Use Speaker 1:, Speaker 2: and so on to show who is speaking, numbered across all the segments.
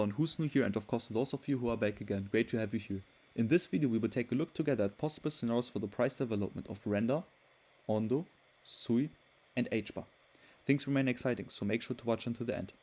Speaker 1: And who's new here, and of course those of you who are back again, great to have you here. In this video we will take a look together at possible scenarios for the price development of Render, ONDO, SUI and HBAR. Things remain exciting, so make sure to watch until the end.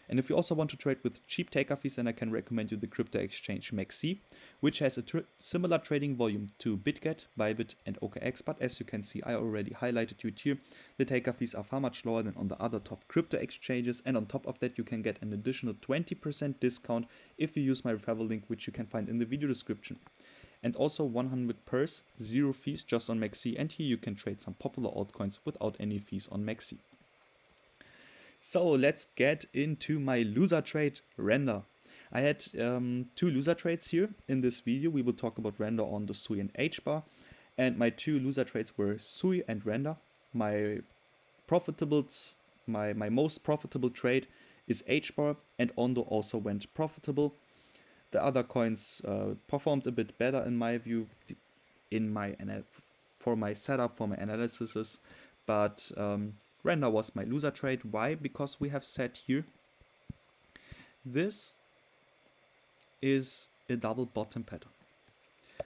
Speaker 1: And if you also want to trade with cheap taker fees, then I can recommend you the crypto exchange mexc, which has a similar trading volume to Bitget, Bybit and OKX, but as you can see, I already highlighted you here. The taker fees are far much lower than on the other top crypto exchanges, and on top of that you can get an additional 20% discount if you use my referral link, which you can find in the video description. And also 100 pairs, 0 fees just on mexc, and here you can trade some popular altcoins without any fees on mexc. So let's get into my loser trade, Render. I had 2 loser trades here in this video. We will talk about Render, ONDO, SUI and HBAR. And my 2 loser trades were SUI and Render. My most profitable trade is HBAR, and ONDO also went profitable. The other coins performed a bit better in my view, for my setup, for my analysis, but Render was my loser trade. Why? Because we have said here, this is a double bottom pattern,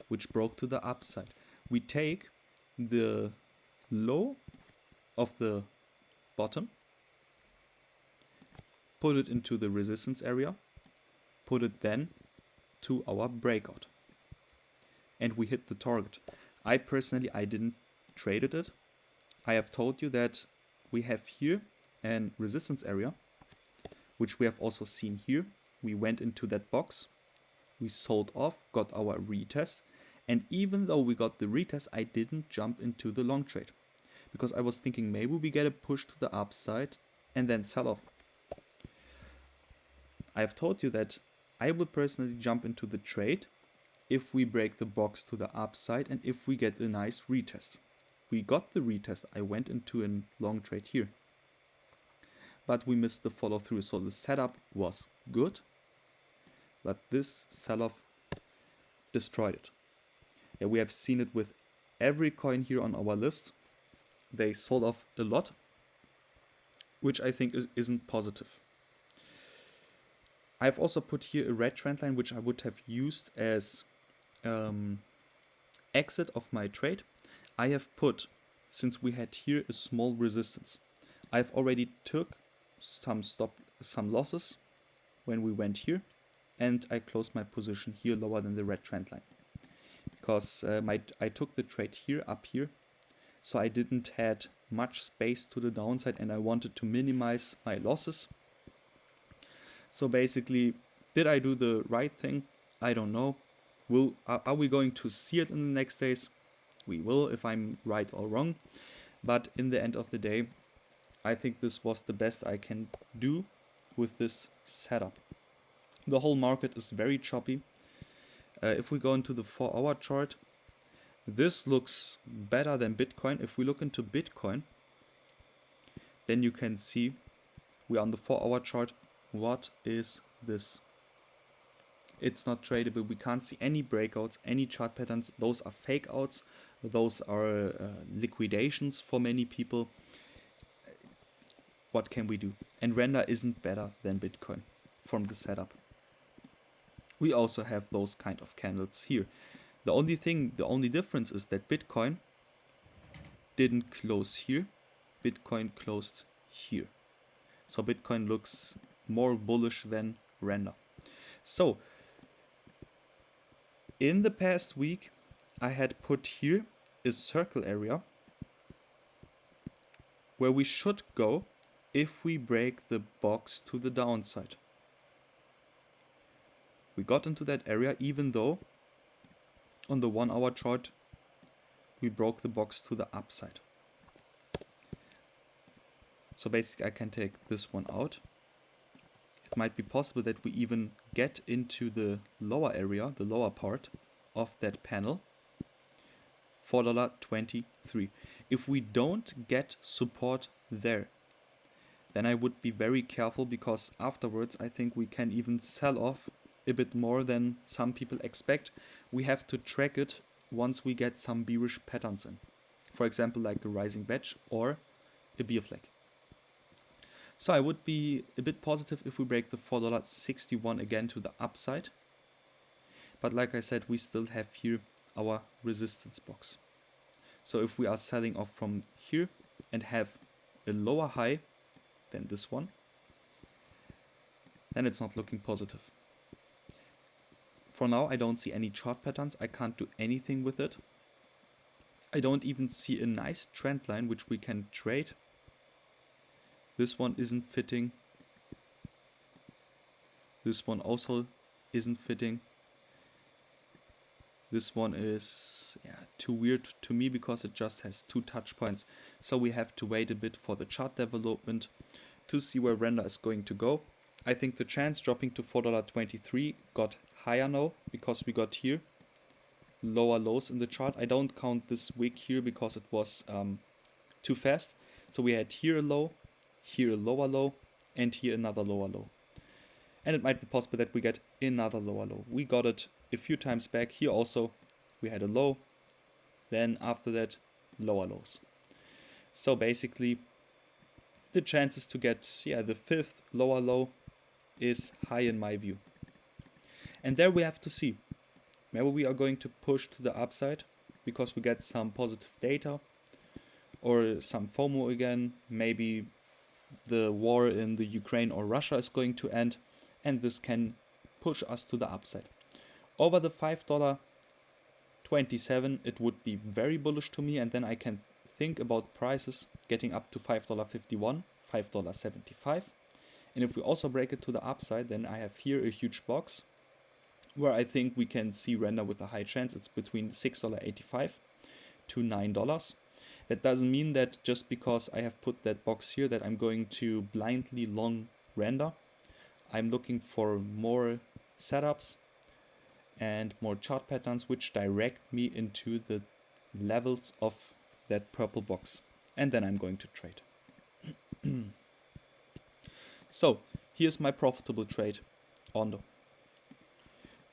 Speaker 1: which broke to the upside. We take the low of the bottom, put it into the resistance area, put it then to our breakout, and we hit the target. I didn't trade it. I have told you that we have here an resistance area, which we have also seen here. We went into that box, we sold off, got our retest, and even though we got the retest, I didn't jump into the long trade because I was thinking maybe we get a push to the upside and then sell off. I have told you that I will personally jump into the trade if we break the box to the upside and if we get a nice retest. We got the retest, I went into a long trade here, but we missed the follow through, so the setup was good, but this sell-off destroyed it. Yeah, we have seen it with every coin here on our list. They sold off a lot, which I think isn't positive. I've also put here a red trend line, which I would have used as exit of my trade. I have put, since we had here a small resistance, I've already took some losses when we went here, and I closed my position here lower than the red trend line because I took the trade here up here, so I didn't had much space to the downside and I wanted to minimize my losses. So basically, did I do the right thing? I don't know. Are we going to see it in the next days? We will, if I'm right or wrong, but in the end of the day, I think this was the best I can do with this setup. The whole market is very choppy. If we go into the 4-hour chart, this looks better than Bitcoin. If we look into Bitcoin, then you can see we are on the 4-hour chart. What is this? It's not tradable. We can't see any breakouts, any chart patterns. Those are fake outs. Those are liquidations for many people. What can we do? And Render isn't better than Bitcoin from the setup. We also have those kind of candles here. The only difference is that Bitcoin didn't close here. Bitcoin closed here. So Bitcoin looks more bullish than Render. So in the past week, I had put here a circle area where we should go if we break the box to the downside. We got into that area even though on the 1-hour chart we broke the box to the upside. So basically I can take this one out. It might be possible that we even get into the lower area, the lower part of that panel, $4.23. If we don't get support there, then I would be very careful because afterwards I think we can even sell off a bit more than some people expect. We have to track it once we get some bearish patterns in. For example, like a rising wedge or a bear flag. So I would be a bit positive if we break the $4.61 again to the upside. But like I said, we still have here our resistance box. So if we are selling off from here and have a lower high than this one, then it's not looking positive. For now, I don't see any chart patterns. I can't do anything with it. I don't even see a nice trend line which we can trade. This one isn't fitting. This one also isn't fitting. This one is too weird to me because it just has 2 touch points. So we have to wait a bit for the chart development to see where render is going to go. I think the chance dropping to $4.23 got higher now because we got here lower lows in the chart. I don't count this wick here because it was too fast. So we had here a low, here a lower low, and here another lower low. And it might be possible that we get another lower low. We got it a few times back. Here also we had a low, then after that lower lows. So basically the chances to get the 5th lower low is high in my view. And there we have to see. Maybe we are going to push to the upside because we get some positive data or some FOMO again. Maybe the war in the Ukraine or Russia is going to end, and this can push us to the upside. Over the $5.27 it would be very bullish to me, and then I can think about prices getting up to $5.51, $5.75. And if we also break it to the upside, then I have here a huge box where I think we can see render with a high chance. It's between $6.85 to $9. That doesn't mean that just because I have put that box here that I'm going to blindly long render. I'm looking for more setups and more chart patterns which direct me into the levels of that purple box. And then I'm going to trade. So here's my profitable trade, ONDO.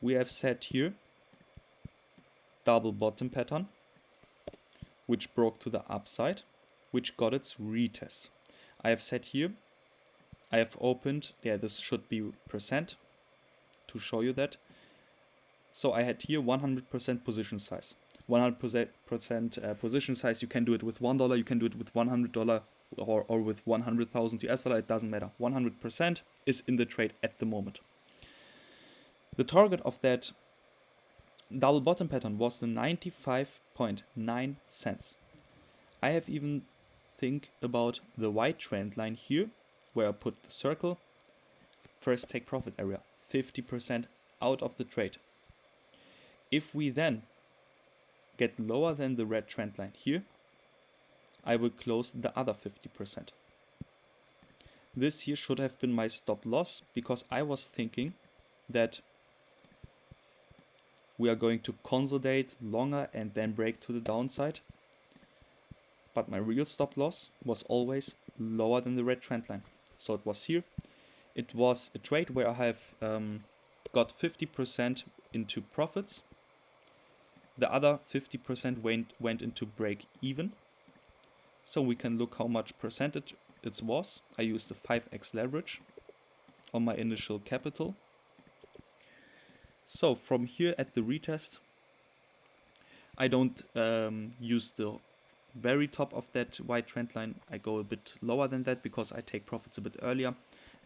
Speaker 1: We have set here double bottom pattern, which broke to the upside, which got its retest. I have set here, I have opened, this should be percent to show you that. So I had here 100% position size. 100% position size, you can do it with $1, you can do it with $100 or with 100,000 US dollar, it doesn't matter. 100% is in the trade at the moment. The target of that double bottom pattern was the 95.9 cents. I have even think about the white trend line here, where I put the circle, first take profit area, 50% out of the trade. If we then get lower than the red trend line here, I will close the other 50%. This here should have been my stop loss because I was thinking that we are going to consolidate longer and then break to the downside. But my real stop loss was always lower than the red trend line. So it was here. It was a trade where I have got 50% into profits. The other 50% went into break even. So we can look how much percentage it was. I used the 5x leverage on my initial capital. So from here at the retest, I don't use the very top of that white trend line. I go a bit lower than that because I take profits a bit earlier.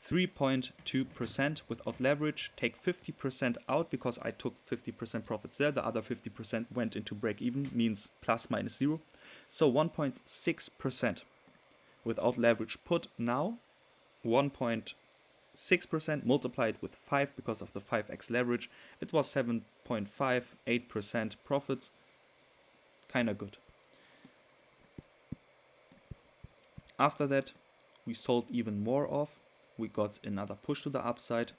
Speaker 1: 3.2% without leverage, take 50% out because I took 50% profits there. The other 50% went into break even, means plus minus 0. So 1.6% without leverage put now, 1.6% multiplied with 5 because of the 5x leverage. It was 7.58% profits. Kinda good. After that, we sold even more off. We got another push to the upside.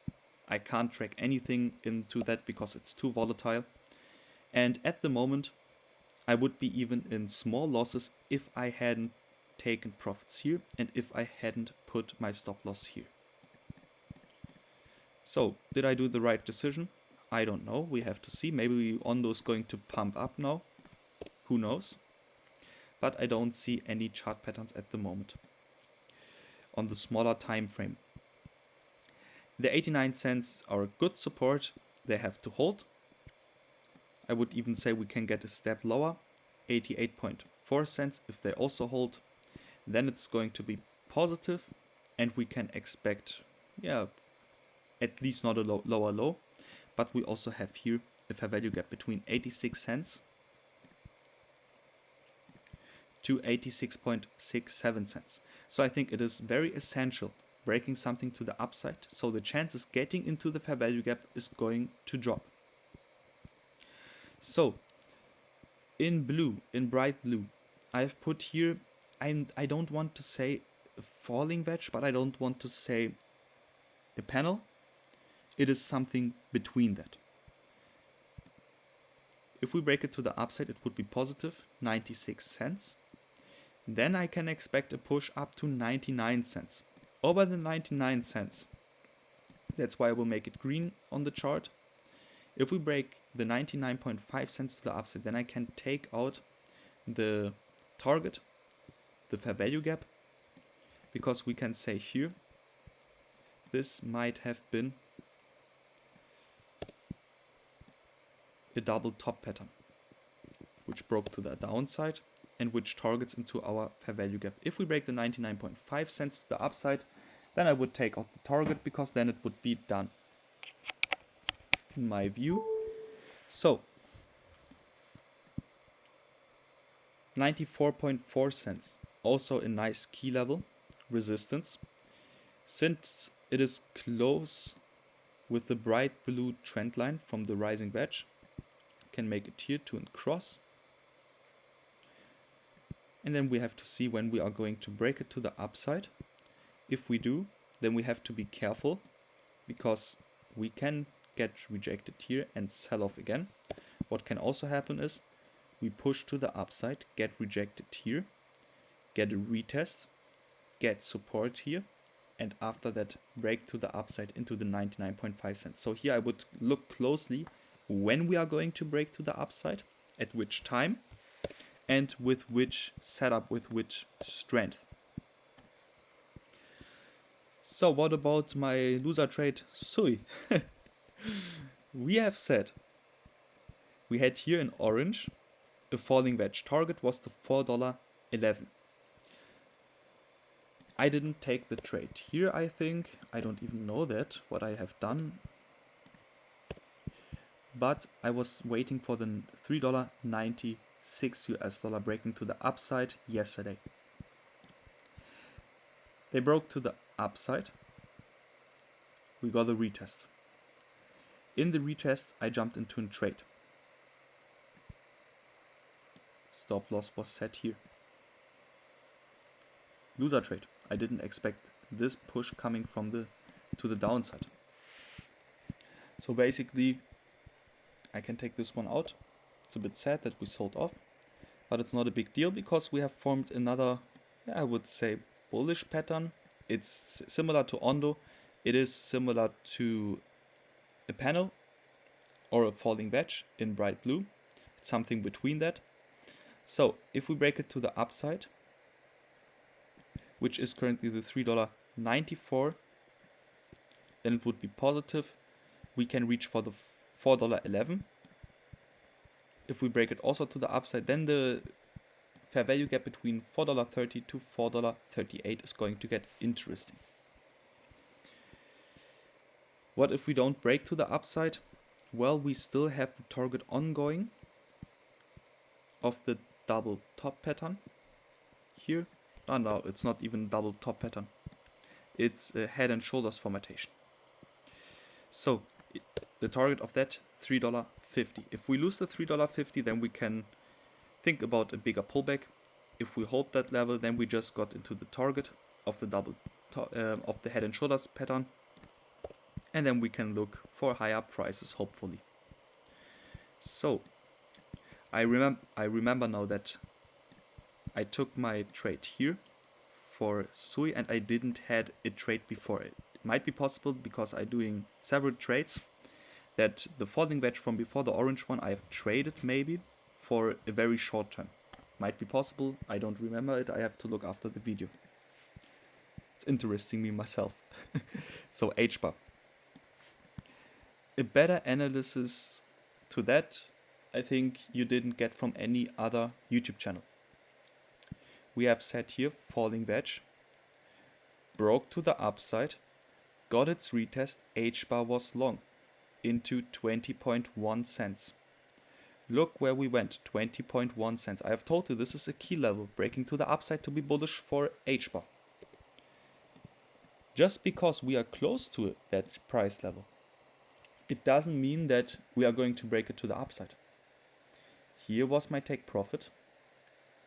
Speaker 1: I can't track anything into that because it's too volatile. And at the moment, I would be even in small losses if I hadn't taken profits here and if I hadn't put my stop loss here. So, did I do the right decision? I don't know. We have to see. Maybe ONDO is going to pump up now. Who knows? But I don't see any chart patterns at the moment. on the smaller time frame. The 89 cents are a good support. They have to hold. I would even say we can get a step lower, 88.4 cents. If they also hold, then it's going to be positive, and we can expect, at least not a lower low. But we also have here a fair value gap between 86 cents to 86.67 cents. So I think it is very essential breaking something to the upside, so the chances getting into the fair value gap is going to drop. So in blue, in bright blue, I've put here, I don't want to say a falling wedge, but I don't want to say a panel. It is something between that. If we break it to the upside, it would be positive 96 cents. Then I can expect a push up to 99 cents. Over the 99 cents. That's why I will make it green on the chart. If we break the 99.5 cents to the upside, then I can take out the target, the fair value gap, because we can say here, this might have been a double top pattern, which broke to the downside and which targets into our fair value gap. If we break the 99.5 cents to the upside, then I would take out the target, because then it would be done, in my view. So 94.4 cents, also a nice key level resistance. Since it is close with the bright blue trend line from the rising wedge, can make it here to cross. And then we have to see when we are going to break it to the upside. If we do, then we have to be careful, because we can get rejected here and sell off again. What can also happen is we push to the upside, get rejected here, get a retest, get support here, and after that break to the upside into the 99.5 cents. So here I would look closely when we are going to break to the upside, at which time, and with which setup, with which strength. So what about my loser trade SUI? We have said we had here in orange a falling wedge. Target was the $4.11. I didn't take the trade here, I think. I don't even know that, what I have done. But I was waiting for the $3.96 US dollar breaking to the upside yesterday. They broke to the upside. We got a retest. In the retest, I jumped into a trade. Stop loss was set here. Loser trade. I didn't expect this push coming from to the downside. So basically, I can take this one out. It's a bit sad that we sold off, but it's not a big deal, because we have formed another, I would say, bullish pattern. It's similar to ONDO. It is similar to a panel or a falling wedge in bright blue. It's something between that. So if we break it to the upside, which is currently the $3.94, then it would be positive. We can reach for the $4.11. If we break it also to the upside, then the fair value gap between $4.30 to $4.38 is going to get interesting. What if we don't break to the upside? Well, we still have the target ongoing of the double top pattern here. Oh no, it's not even double top pattern. It's a head and shoulders formatation. So the target of that, $3.50. If we lose the $3.50, then we can think about a bigger pullback. If we hold that level, then we just got into the target of the of the head and shoulders pattern, and then we can look for higher prices, hopefully. So I remember now that I took my trade here for SUI, and I didn't had a trade before it. It might be possible, because I'm doing several trades, that the falling wedge from before, the orange one, I have traded maybe for a very short term. Might be possible, I don't remember it, I have to look after the video. It's interesting me myself. So HBAR. A better analysis to that, I think you didn't get from any other YouTube channel. We have set here falling wedge, broke to the upside, got its retest, HBAR was long into 20.1 cents. Look where we went, 20.1 cents. I have told you this is a key level, breaking to the upside to be bullish for HBAR. Just because we are close to that price level, it doesn't mean that we are going to break it to the upside. Here was my take profit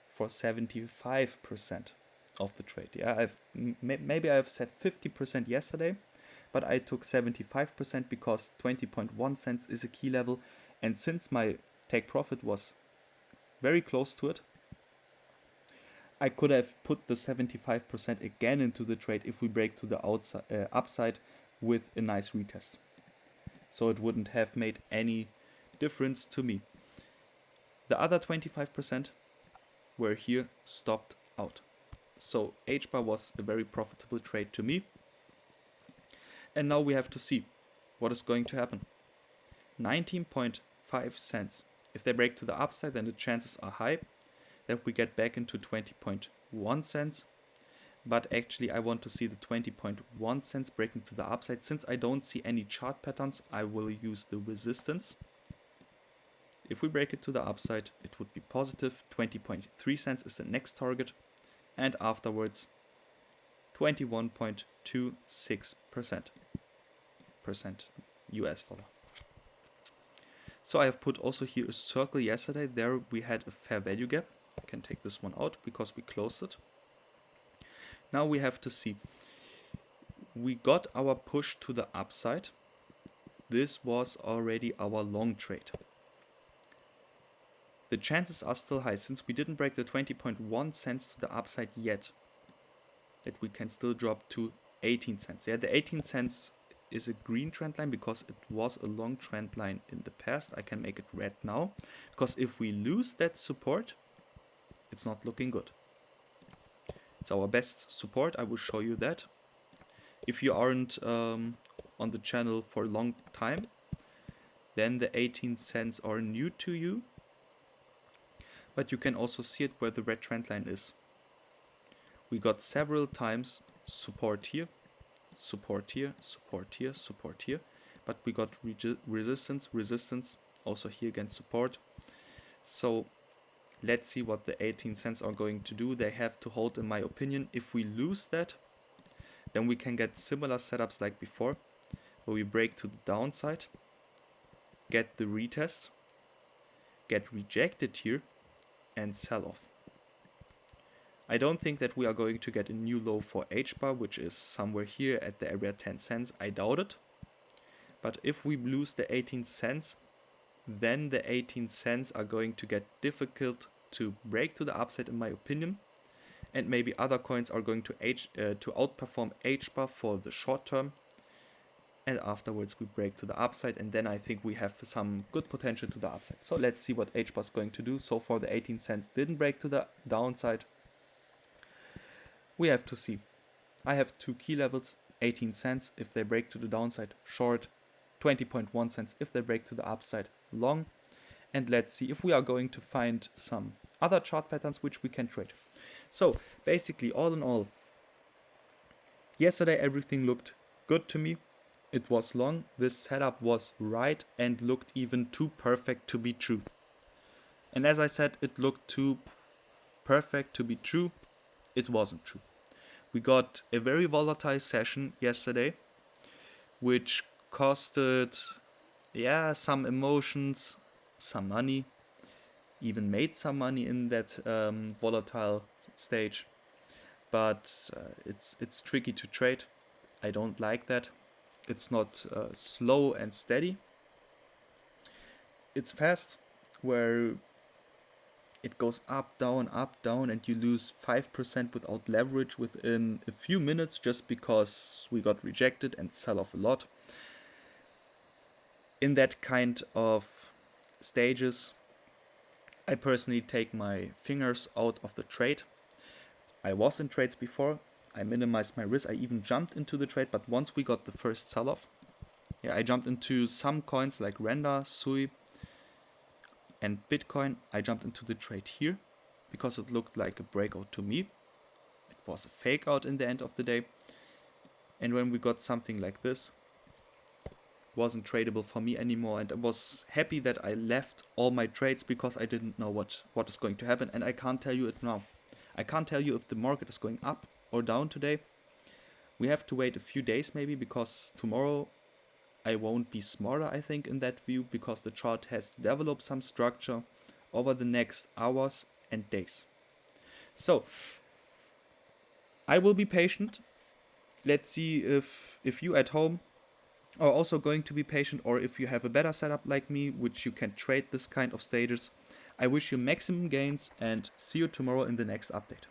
Speaker 1: for 75% of the trade. Yeah, maybe I've said 50% yesterday, but I took 75% because 20.1 cents is a key level, and since my take profit was very close to it, I could have put the 75% again into the trade if we break to the upside with a nice retest. So it wouldn't have made any difference to me. The other 25% were here stopped out. So HBAR was a very profitable trade to me. And now we have to see what is going to happen. 19.5 cents. If they break to the upside, then the chances are high that we get back into 20.1 cents. But actually I want to see the 20.1 cents breaking to the upside. Since I don't see any chart patterns, I will use the resistance. If we break it to the upside, it would be positive. 20.3 cents is the next target. And afterwards, 21.26% US dollar. So I have put also here a circle yesterday. There we had a fair value gap. I can take this one out because we closed it. Now we have to see. We got our push to the upside. This was already our long trade. The chances are still high, since we didn't break the 20.1 cents to the upside yet, that we can still drop to 18 cents. Yeah, the 18 cents is a green trend line because it was a long trend line in the past. I can make it red now, because if we lose that support, it's not looking good. It's our best support. I will show you that. If you aren't on the channel for a long time, then the 18 cents are new to you. But you can also see it where the red trend line is. We got several times support here, support here, support here, support here. But we got resistance, resistance, also here again support. So let's see what the 18 cents are going to do. They have to hold, in my opinion. If we lose that, then we can get similar setups like before, where we break to the downside, get the retest, get rejected here, and sell off. I don't think that we are going to get a new low for HBAR, which is somewhere here at the area 10 cents. I doubt it. But if we lose the 18 cents, then the 18 cents are going to get difficult to break to the upside, in my opinion. And maybe other coins are going to outperform HBAR for the short term. And afterwards we break to the upside, and then I think we have some good potential to the upside. So let's see what HBAR is going to do. So far the 18 cents didn't break to the downside. We have to see. I have two key levels, 18 cents if they break to the downside, short, 20.1 cents if they break to the upside, long. And let's see if we are going to find some other chart patterns which we can trade. So basically, all in all, yesterday everything looked good to me. It was long, this setup was right and looked even too perfect to be true. And as I said, it looked too perfect to be true. It wasn't true. We got a very volatile session yesterday, which costed, some emotions, some money, even made some money in that volatile stage. But it's tricky to trade. I don't like that. It's not slow and steady. It's fast, where it goes up, down, and you lose 5% without leverage within a few minutes just because we got rejected and sell off a lot. In that kind of stages, I personally take my fingers out of the trade. I was in trades before. I minimized my risk. I even jumped into the trade, but once we got the first sell-off, yeah, I jumped into some coins like Render, SUI, and Bitcoin. I jumped into the trade here because it looked like a breakout to me. It was a fake out in the end of the day. And when we got something like this, it wasn't tradable for me anymore. And I was happy that I left all my trades because I didn't know what is going to happen. And I can't tell you it now. I can't tell you if the market is going up or down today. We have to wait a few days maybe, because tomorrow I won't be smarter, I think, in that view, because the chart has to develop some structure over the next hours and days. So I will be patient. Let's see if you at home are also going to be patient, or if you have a better setup like me, which you can trade this kind of stages. I wish you maximum gains and see you tomorrow in the next update.